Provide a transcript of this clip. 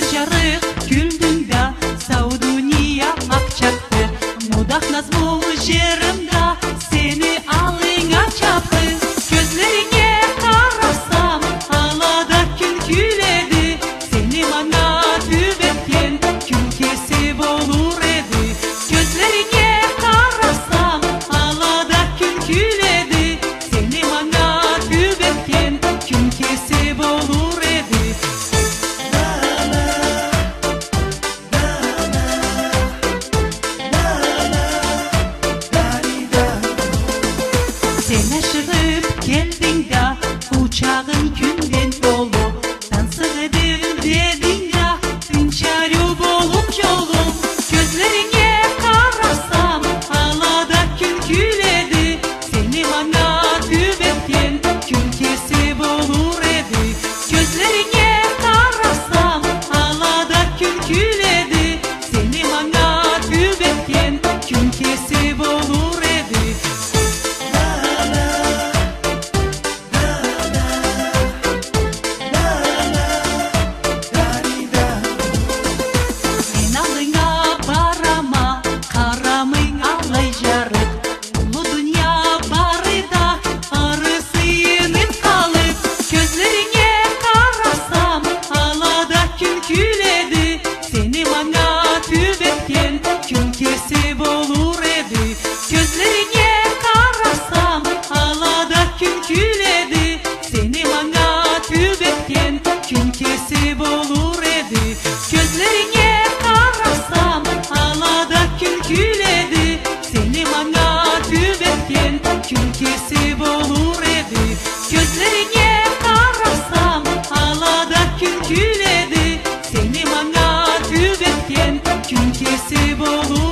bir жарык күлдүңдө сау дүйнө акчапты мудак назмул жеримде сени алыңа чапты көзлериңе карасам алада күн күледи сени мана түбеткен күн кесип болур эди көзлериңе карасам алада күн күледи сени мана түбеткен күн кесип болур эди Sen aşırıp geldin de uçağın günden dolu Dansık edin dedin de ünçarı bolup yolum Gözlerine karasam alada gün güledi Seni bana tübetken gün kesip olur edi Gözlerine karasam alada gün güledi Seni bana tübetken gün kesip olur edi Gün kesip olur edi Gözlerine karasam alada gün güledi Seni bana tübetken gün kesip olur edi Gözlerine karasam alada gün güledi Seni bana tübetken gün kesip olur edi Gözlerine karasam alada gün güledi Seni bana tübetken gün kesip olur